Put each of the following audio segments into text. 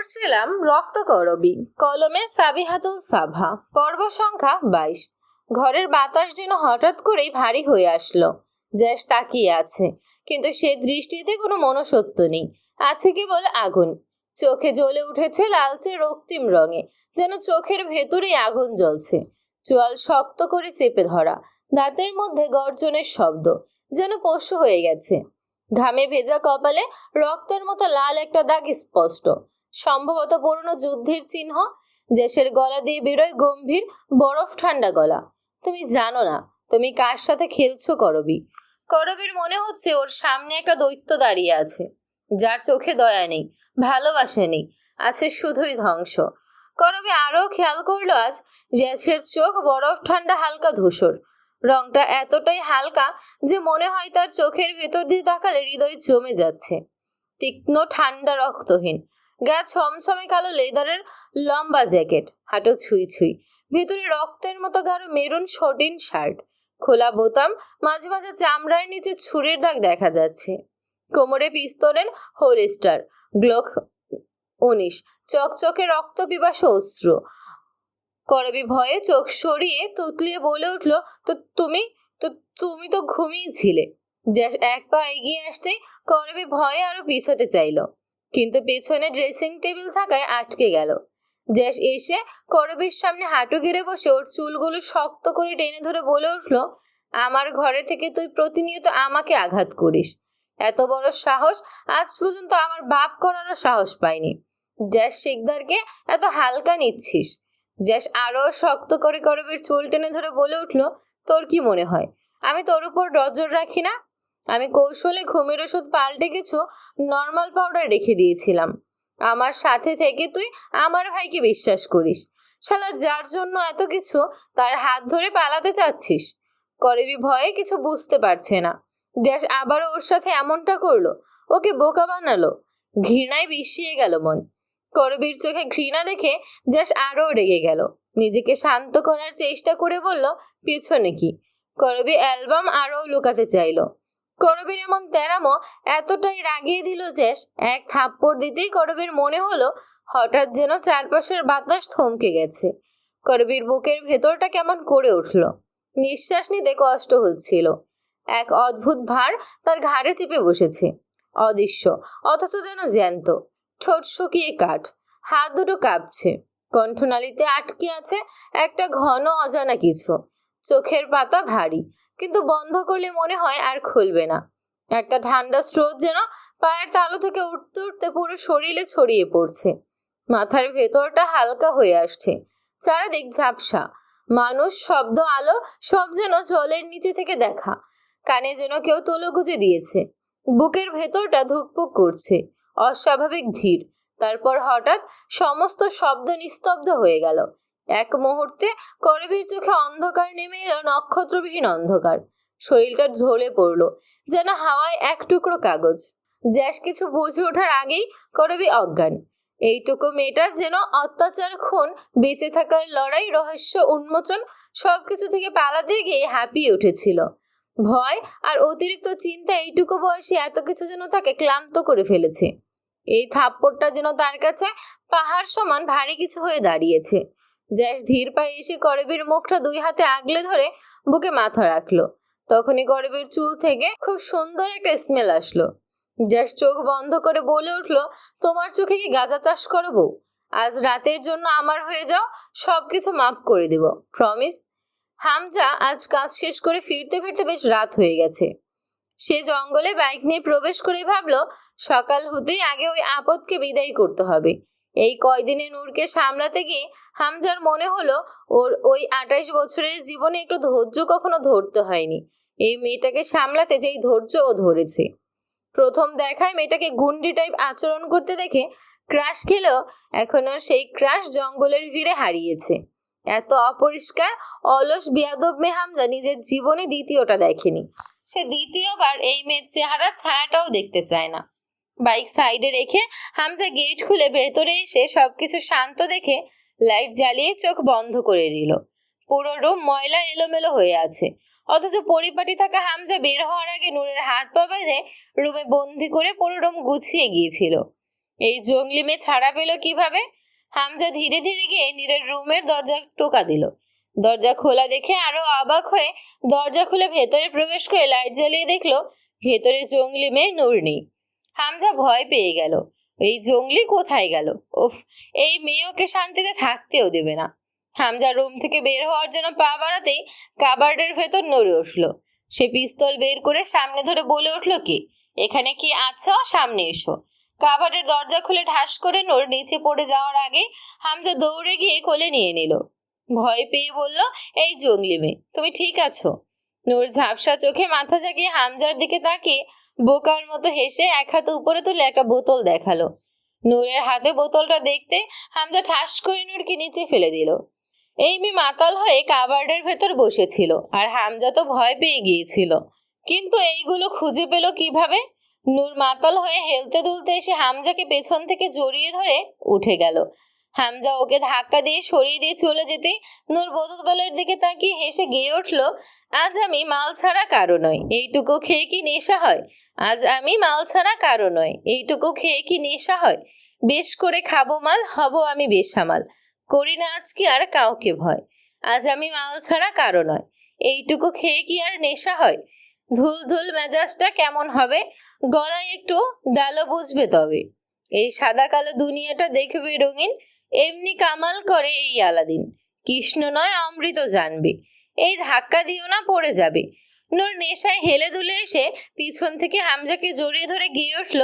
পড়ছিলাম রক্তকরবী, কলমে সাবিহাতুল সাভা, পর্ব সংখ্যা 22। ঘরের বাতাস যেন হঠাৎ করেই ভারী হয়ে আসলো। জ্যাস তাকিয়ে আছে, কিন্তু সে দৃষ্টিতে কোনো মনুষ্যত্ব নেই, আছে কেবল আগুন। চোখে জ্বলে উঠেছে লালচে রক্তিম রঙে, যেন চোখের ভেতরেই আগুন জ্বলছে। চোয়াল শক্ত করে চেপে ধরা, দাঁতের মধ্যে গর্জনের শব্দ, যেন পশু হয়ে গেছে। ঘামে ভেজা কপালে রক্তের মতো লাল একটা দাগ স্পষ্ট, সম্ভবত পুরনো যুদ্ধের চিহ্ন। জেসের গলা দিয়ে বেরোয় গম্ভীর বরফ ঠান্ডা গলা। তুমি জানো না তুমি কার সাথে খেলছো করবী। করবীর মনে হচ্ছে ওর সামনে একটা দৈত্য দাঁড়িয়ে আছে, যার চোখে দয়া নেই, ভালোবাসা নেই, আছে শুধুই ধ্বংস। করবী আরো খেয়াল করলো আজ জেসের চোখ বরফ ঠান্ডা হালকা ধূসর। রংটা এতটাই হালকা যে মনে হয় তার চোখের ভেতর দিয়ে তাকালে হৃদয় জমে যাচ্ছে। তীক্ষ্ণ ঠান্ডা রক্তহীন, গা ছমছমে কালো লেদারের লম্বা জ্যাকেট, হাঁটু ছুঁই ছুঁই, ভেতরে রক্তের মতো গাঢ় মেরুন শর্টিন শার্ট, খোলা বোতাম, মাঝে মাঝে চামড়ার নিচে ছুরির দাগ দেখা যাচ্ছে। কোমরে পিস্তলের হোলিস্টার, গ্লোক 19, চকচকে রক্ত পিপাসু অস্ত্র। করবী ভয়ে চোখ সরিয়ে তুতলিয়ে বলে উঠল, তো তুমি তো তুমি তো ঘুমিয়েছিলে। জ্যাস এক পা এগিয়ে আসতেই করবী ভয়ে আরো পিছাতে চাইল, কিন্তু পেছনে ড্রেসিং টেবিল থাকায় আটকে গেল। জ্যাস এসে করবীর সামনে হাঁটু গেড়ে বসে ওর চুলগুলো শক্ত করে টেনে ধরে বলে উঠল, আমার ঘরে থেকে তুই প্রতিনিয়ত আমাকে আঘাত করিস। এত বড় সাহস আজ পর্যন্ত আমার বাপ করারও সাহস পাইনি। জ্যাস শিকদারকে এত হালকা নিচ্ছিস। জ্যাস আরো শক্ত করে করবীর চুল টেনে ধরে বলে উঠল, তোর কি মনে হয় আমি তোর উপর নজর রাখি না? আমি কৌশলে ঘুমের ওষুধ পাল্টে কিছু নর্মাল পাউডার রেখে দিয়েছিলাম। আমার সাথে থেকে তুই আমার ভাইকে বিশ্বাস করিস। শালার যার জন্য এত কিছু, তার হাত ধরে পালাতে চাচ্ছিস। করবী ভয়ে কিছু বুঝতে পারছে না। জ্যাস আবারও ওর সাথে এমনটা করলো, ওকে বোকা বানালো। ঘৃণায় বিষিয়ে গেল মন। করবীর চোখে ঘৃণা দেখে জ্যাস আরো রেগে গেল। নিজেকে শান্ত করার চেষ্টা করে বলল, পেছনে কি? করবী অ্যালবাম আরো লুকাতে চাইল। করবীর এমন তেরামো এতটাই রাগিয়ে দিল জ্যাস, এক থাপ্পড় দিতেই করবীর মনে হলো হঠাৎ যেন চারপাশের বাতাস থমকে গেছে। করবীর বুকের ভেতরটা কেমন করে উঠল, নিঃশ্বাস নিতে কষ্ট হচ্ছিল। এক অদ্ভুত ভার তার ঘাড়ে চেপে বসেছে, অদৃশ্য অথচ যেন জ্যান্ত। ঠোঁট শুকিয়ে কাঠ, হাত দুটো কাঁপছে, কণ্ঠনালীতে আটকে আছে একটা ঘন অজানা কিছু। চোখের পাতা ভারী, কিন্তু বন্ধ করলে মনে হয় আর খুলবে না। একটা ঠান্ডা স্রোত যেন পায়ের তালু থেকে উঠতে উঠতে পুরো শরীরে ছড়িয়ে পড়ছে। মাথার ভেতরটা হালকা হয়ে আসছে। চারিদিক ঝাপসা, মানুষ, শব্দ, আলো সব যেন জলের নিচে থেকে দেখা। কানে যেন কেউ তুলো গুজে দিয়েছে। বুকের ভেতরটা ধুকপুক করছে, অস্বাভাবিক ধীর। তারপর হঠাৎ সমস্ত শব্দ নিস্তব্ধ হয়ে গেল। এক মুহূর্তে করবীর চোখে অন্ধকার নেমে এলো, নক্ষত্রবিহীন অন্ধকার। শরীরটা ঝরে পড়লো যেন হাওয়ায় এক টুকরো কাগজ। জ্যাস কিছু বুঝে ওঠার আগেই করবী অজ্ঞান। এইটুকু মেয়েটা যেন অত্যাচার, খুন, বেঁচে থাকার লড়াই, রহস্য উন্মোচন সবকিছু থেকে পালাতে গিয়ে হাঁপিয়ে উঠেছিল। ভয় আর অতিরিক্ত চিন্তা এইটুকু বয়সে এত কিছু যেন তাকে ক্লান্ত করে ফেলেছে। এই থাপ্পড়টা যেন তার কাছে পাহাড় সমান ভারী কিছু হয়ে দাঁড়িয়েছে। জ্যাস ধীর পায়ে এসে করবীর মুখটা দুই হাতে আগলে ধরে বুকে মাথা রাখলো। তখনই করবীর চুল থেকে খুব সুন্দর একটা স্মেল আসলো। জ্যাস চোখ বন্ধ করে বলে উঠল, তোমার চোখে কি গাঁজা চাষ করবো? আজ রাতের জন্য আমার হয়ে যাও, সবকিছু মাফ করে দেব, প্রমিস। হামজা আজ কাজ শেষ করে ফিরতে ফিরতে বেশ রাত হয়ে গেছে। সে জঙ্গলে বাইক নিয়ে প্রবেশ করে ভাবলো, সকাল হতেই আগে ওই আপদকে বিদায় করতে হবে। এই কয়দিনে নূরকে সামলাতে গিয়ে হামজার মনে হলো ওর ওই 28 বছরের জীবনে একটু ধৈর্য কখনো ধরতে হয়নি। এই মেয়েটাকে সামলাতে যেই ধৈর্য ও ধরেছে। প্রথম দেখায় মেয়েটাকে গুন্ডি টাইপ আচরণ করতে দেখে ক্রাশ খেলেও এখনো সেই ক্রাশ জঙ্গলের ভিড়ে হারিয়েছে। এত অপরিষ্কার, অলস, বেয়াদব মেয়ে হামজা নিজের জীবনে দ্বিতীয়টা দেখেনি। সে দ্বিতীয়বার এই মেয়ের চেহারা ছায়াটাও দেখতে চায় না। বাইক সাইডে রেখে হামজা গেট খুলে ভেতরে এসে সবকিছু শান্ত দেখে লাইট জ্বালিয়ে চোখ বন্ধ করে নিল। পুরো রুম ময়লা এলোমেলো হয়ে আছে, অথচ পরিপাটি থাকা হামজা বের হওয়ার আগে নূরের হাত পা বেঁধে রুমে বন্দি করে পুরো রুম গুছিয়ে গিয়েছিল। এই জঙ্গলি মেয়ে ছাড়া পেল কিভাবে? হামজা ধীরে ধীরে গিয়ে নীরের রুমের দরজা টোকা দিল। দরজা খোলা দেখে আরো অবাক হয়ে দরজা খুলে ভেতরে প্রবেশ করে লাইট জ্বালিয়ে দেখলো ভেতরে জঙ্গলি মেয়ে নূর নেই। হামজা ভয় পেয়ে গেল। এই জঙ্গলি কোথায় গেল? উফ, এই মেয়ে ওকে শান্তিতে থাকতেও দেবে না। হামজা রুম থেকে বের হওয়ার জন্য পা বাড়াতেই কাবার্ডের ভেতর নড়ে উঠলো। সে পিস্তল বের করে সামনে ধরে বলে উঠলো, কি এখানে কি আছো? সামনে এসো। কাবার্ডের দরজা খুলে ঠাস করে নূর নিচে পড়ে যাওয়ার আগে হামজা দৌড়ে গিয়ে কোলে নিয়ে নিল। ভয় পেয়ে বলল, এই জঙ্গলি মেয়ে, তুমি ঠিক আছো? নূর ঝাপসা চোখে মাথা জাগিয়ে হামজার দিকে তাকিয়ে বোকার মতো হেসে এক হাত উপরে তুলে একটা বোতল দেখালো। নূরের হাতে বোতলটা দেখতে হামজা ঠাস করে নূরকে নিচে ফেলে দিল। এই মেয়ে মাতাল হয়ে কাবার্ডের ভেতর বসেছিল আর হামজা তো ভয় পেয়ে গিয়েছিল। কিন্তু এইগুলো খুঁজে পেল কিভাবে? নূর মাতাল হয়ে হেলতে দুলতে এসে হামজাকে পেছন থেকে জড়িয়ে ধরে উঠে গেল। হামজা ওকে ধাক্কা দিয়ে সরিয়ে দিয়ে চলে যেতে নূর বোতলের দিকে তাকিয়ে হেসে গেয়ে উঠল, আজ আমি মাল ছাড়া কারো নয়, এইটুকু খেয়ে কি নেশা হয়? আজ আমি মাল ছাড়া কারো নয়, এইটুকু খেয়ে কি নেশা হয়? বেশ করে খাবো মাল, হব আমি বেসামাল, করি না আজ কি আর কাউকে ভয়। আজ আমি মাল ছাড়া কারো নয়, এইটুকু খেয়ে কি আর নেশা হয়? ধুল ধুল মেজাজটা কেমন হবে, গলায় একটু ডালো বুঝবে তবে। এই সাদা কালো দুনিয়াটা দেখবে রঙিন, এমনি কামাল করে এই আলাদিন। কৃষ্ণ নয় অমৃত জানবে, এই ধাক্কা দিও না পড়ে যাবে। নূর নেশায় হেলে দুলে এসে পিছন থেকে হামজাকে জড়িয়ে ধরে গিয়ে উঠল,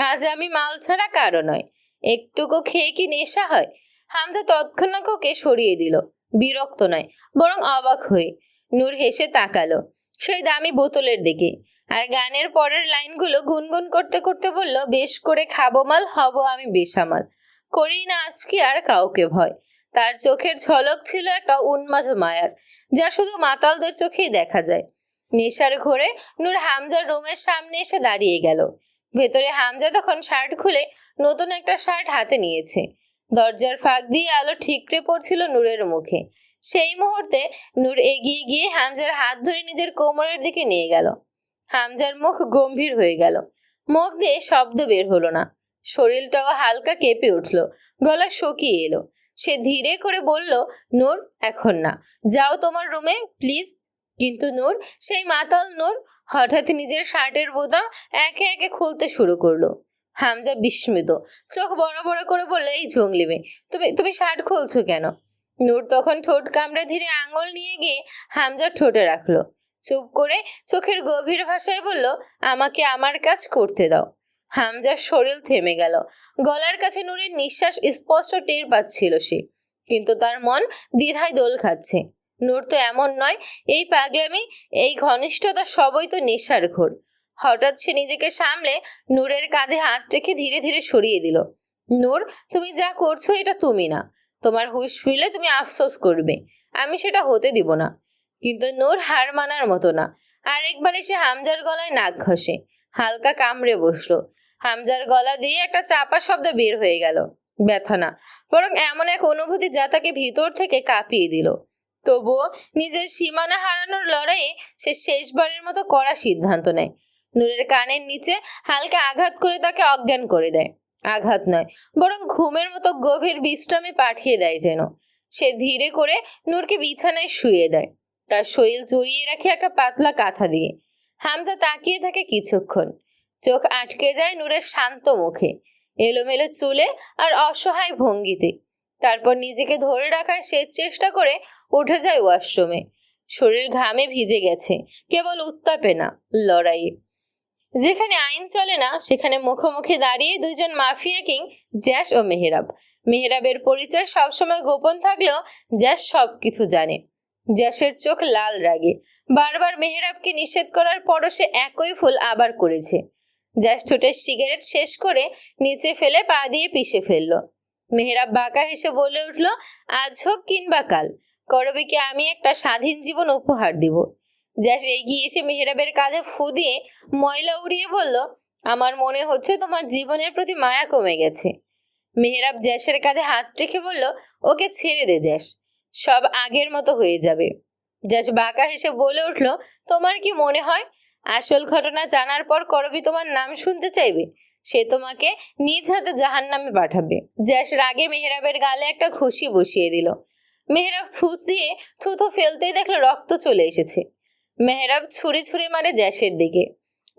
আজ আমি মাল ছাড়া কারো নয়, একটুকু খেয়ে কি নেশা হয়? হামজা তৎক্ষণাৎ ওকে সরিয়ে দিল, বিরক্ত নয় বরং অবাক হয়ে। নূর হেসে তাকালো সেই দামি বোতলের দিকে আর গানের পরের লাইনগুলো গুনগুন করতে করতে বলল, বেশ করে খাবো মাল, হব আমি বেসামাল, করি না আজকে আর কাউকে ভয়। তার চোখের ঝলক ছিল একটা উন্মাদ মায়ার, যা শুধু মাতালদের চোখেই দেখা যায়। নেশার ঘোরে নূর হামজার রুমের সামনে এসে দাঁড়িয়ে গেল। ভেতরে হামজা তখন শার্ট খুলে নতুন একটা শার্ট হাতে নিয়েছে। দরজার ফাঁক দিয়ে আলো ঠিকরে পড়ছিল নূরের মুখে। সেই মুহূর্তে নূর এগিয়ে গিয়ে হামজার হাত ধরে নিজের কোমরের দিকে নিয়ে গেল। হামজার মুখ গম্ভীর হয়ে গেল, মুখ দিয়ে শব্দ বের হলো না। শরীরটাও হালকা কেঁপে উঠল, গলা শুকিয়ে এলো। সে ধীরে করে বলল, নূর এখন না, যাও তোমার রুমে প্লিজ। কিন্তু নূর, সেই মাতাল নূর, হঠাৎ নিজের শার্টের বোতাম একে একে খুলতে শুরু করলো। হামজা বিস্মিত, চোখ বড় বড় করে বলল, এই জঙ্গলি মেয়ে, তুমি তুমি শার্ট খুলছো কেন? নূর তখন ঠোঁট কামড়ে ধীরে আঙুল নিয়ে গিয়ে হামজার ঠোঁটে রাখলো। চুপ করে চোখের গভীর ভাষায় বলল, আমাকে আমার কাজ করতে দাও। হামজার শরীর থেমে গেল। গলার কাছে নূরের নিঃশ্বাস স্পষ্ট টের পাচ্ছিল সে, কিন্তু তার মন দ্বিধায় দোল খাচ্ছে। নূর তো এমন নয়, এই পাগলামি, এই ঘনিষ্ঠতা সবই তো নেশার ঘোর। হঠাৎ সে নিজেকে সামলে নূরের কাঁধে হাত রেখে ধীরে ধীরে সরিয়ে দিল। নূর, তুমি যা করছো এটা তুমি না, তোমার হুঁশ ফিরলে তুমি আফসোস করবে, আমি সেটা হতে দিব না। কিন্তু নূর হার মানার মতো না। আরেকবার এসে হামজার গলায় নাক ঘষে হালকা কামড়ে বসলো। হামজার গলা দিয়ে একটা চাপা শব্দ বের হয়ে গেল। ব্যথা না, বরং এমন এক অনুভূতি যা তাকে ভিতর থেকে কাঁপিয়ে দিল। তবুও নিজের সীমানা হারানোর লড়াইয়ে সে শেষবারের মতো কড়া সিদ্ধান্ত নেয়। নূরের কানের নিচে হালকা আঘাত করে তাকে অজ্ঞান করে দেয়। আঘাত নয়, বরং ঘুমের মতো গভীর বিশ্রামে পাঠিয়ে দেয় যেন। সে ধীরে করে নূরকে বিছানায় শুয়ে দেয়, তার শরীর জড়িয়ে রাখে একটা পাতলা কাঁথা দিয়ে। হামজা তাকিয়ে থাকে কিছুক্ষণ, চোখ আটকে যায় নূরের শান্ত মুখে, এলোমেলো চুলে আর অসহায় ভঙ্গিতে। তারপর নিজেকে ধরে রাখার শেষ চেষ্টা করে উঠে যায় ওয়াশরুমে। শরীর ঘামে ভিজে গেছে, কেবল উত্তাপে না, লড়াইয়ে। যেখানে আইন চলে না সেখানে মুখোমুখি দাঁড়িয়ে দুইজন মাফিয়া কিং, জ্যাস ও মেহরাব। মেহরাবের পরিচয় সবসময় গোপন থাকলেও জ্যাস সবকিছু জানে। জ্যাসের চোখ লাল রাগে, বারবার মেহরাবকে নিষেধ করার পরও সে একই ভুল আবার করেছে। জ্যাস ঠোঁটের সিগারেট শেষ করে নিচে ফেলে পা দিয়ে পিষে ফেলল। মেহরাব বাঁকা হেসে বলে উঠল, আজ হোক কিংবা কাল, করবিকে আমি একটা স্বাধীন জীবন উপহার দিব। জ্যাস এগিয়ে এসে মেহরাবের কাঁধে ফু দিয়ে ময়লা উড়িয়ে বলল, আমার মনে হচ্ছে তোমার জীবনের প্রতি মায়া কমে গেছে। মেহরাব জ্যাসের কাঁধে হাত রেখে বলল, ওকে ছেড়ে দে জ্যাস, সব আগের মতো হয়ে যাবে। জ্যাস বাঁকা হেসে বলে উঠল, তোমার কি মনে হয় আসল ঘটনা জানার পর করবি তোমার নাম শুনতে চাইবে? সে তোমাকে নিজ হাতে জাহান্নামে পাঠাবে। জ্যাস রাগে মেহেরাবের গালে একটা ঘুষি বসিয়ে দিল। মেহেরাব থুত দিয়ে থুথু ফেলতেই দেখলো রক্ত চলে এসেছে। মেহেরাব ছুরি ছুরি মারে জ্যাসের দিকে।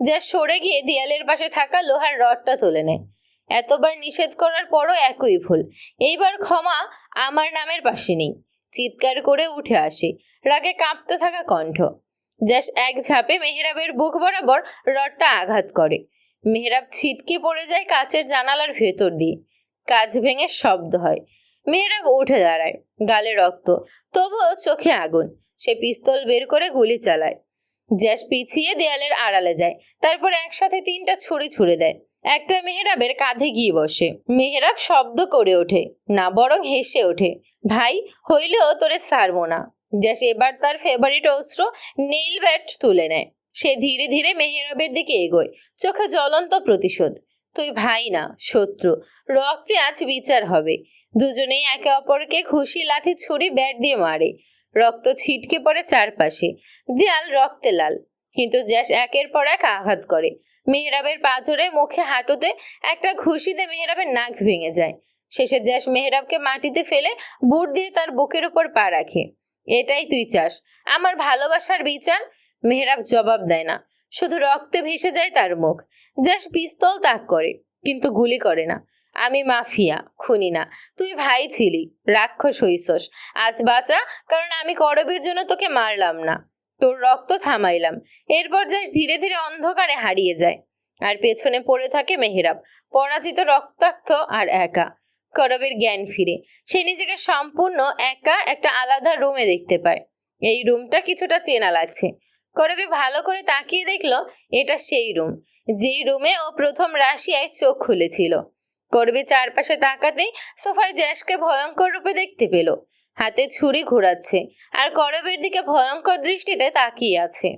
জ্যাস সরে গিয়ে দেয়ালের পাশে থাকা লোহার রডটা তুলে নেয়। এতবার নিষেধ করার পরও একই ভুল। এইবার ক্ষমা আমার নামের পাশে নেই। চিৎকার করে উঠে আসে রাগে কাঁপতে থাকা কণ্ঠ। জ্যাস এক ঝাঁপে মেহেরাবের বুক বরাবর রডটা আঘাত করে। মেহেরাব ছিটকে পড়ে যায় কাচের জানালার ভেতর দিয়ে। কাঁচ ভেঙে শব্দ হয়। মেহেরাব উঠে দাঁড়ায়, গালে রক্ত, তবুও চোখে আগুন। সে পিস্তল বের করে গুলি চালায়। জ্যাস পিছিয়ে দেয়ালের আড়ালে যায়, তারপর একসাথে 3টা ছুরি ছুড়ে দেয়। একটা মেহেরাবের কাঁধে গিয়ে বসে। মেহেরাব শব্দ করে ওঠে না, বরং হেসে ওঠে। ভাই, হইলেও তোরে ছাড়বো না। জ্যাস এবার তার ফেভারিট অস্ত্র নেইল ব্যাট তুলে নেয়। সে ধীরে ধীরে মেহেরাবের দিকে এগোয়, চোখে জ্বলন্ত প্রতিশোধ। তুই ভাই না, শত্রু। রক্তে আজ বিচার হবে। দুজনেই একে অপরকে ঘুষি, লাথি, ছুরি, ব্যাট দিয়ে মারে। রক্ত ছিটকে পড়ে চারপাশে। দেয়াল রক্তে লাল। কিন্তু জ্যাস একের পর এক আঘাত করে। মেহেরাবের পাঁজরে, মুখে, হাঁটুতে একটা ঘুষিতে মেহেরাবের নাক ভেঙে যায়। শেষে জ্যাস মেহেরাবকে মাটিতে ফেলে বুট দিয়ে তার বুকের উপর পা রাখে। এটাই তুই চাস, আমার ভালোবাসার বিচার? মেহেরাব জবাব দেয় না, শুধু রক্তে ভেসে যায় তার মুখ। জ্যাস পিস্তল তাক করে, কিন্তু গুলি করে না। আমি মাফিয়া, খুনি না। তুই ভাই ছিলি, রাক্ষস হইছস। আজ বাঁচা, কারণ আমি করবীর জন্য তোকে মারলাম না, তোর রক্ত থামাইলাম। এরপর জ্যাস ধীরে ধীরে অন্ধকারে হারিয়ে যায়। আর পেছনে পড়ে থাকে মেহেরাব, পরাজিত, রক্তাক্ত আর একা। করবীর জ্ঞান ফিরে। সে নিজেকে সম্পূর্ণ একা একটা আলাদা রুমে দেখতে পায়। এই রুমটা কিছুটা চেনা লাগছে। করবী ভালো করে তাকিয়ে দেখলো এটা সেই রুম, যেই রুমে ও প্রথম রাশিয়ায় চোখ খুলেছিল। করবী চারপাশে তাকাতেই সোফায় জ্যাসকে ভয়ঙ্কর রূপে দেখতে পেল। হাতে ছুরি ঘোরাচ্ছে আর করবীর দিকে ভয়ঙ্কর দৃষ্টিতে তাকিয়ে আছে।